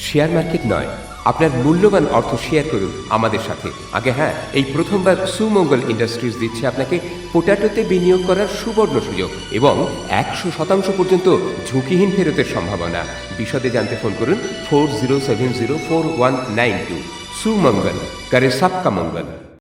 Share market নয়, আপনার মূল্যবান অর্থ শেয়ার করুন আমাদের সাথে। আগে হ্যাঁ, এই প্রথমবার সুমঙ্গল ইন্ডাস্ট্রিজ দিচ্ছে আপনাকে পোটাটোতে বিনিয়োগ করার সুবর্ণ সুযোগ এবং 100% পর্যন্ত ঝুঁকিহীন ফেরতের সম্ভাবনা। বিশদে জানতে ফোন করুন 40704192। সুমঙ্গল, করে সবকা মঙ্গল।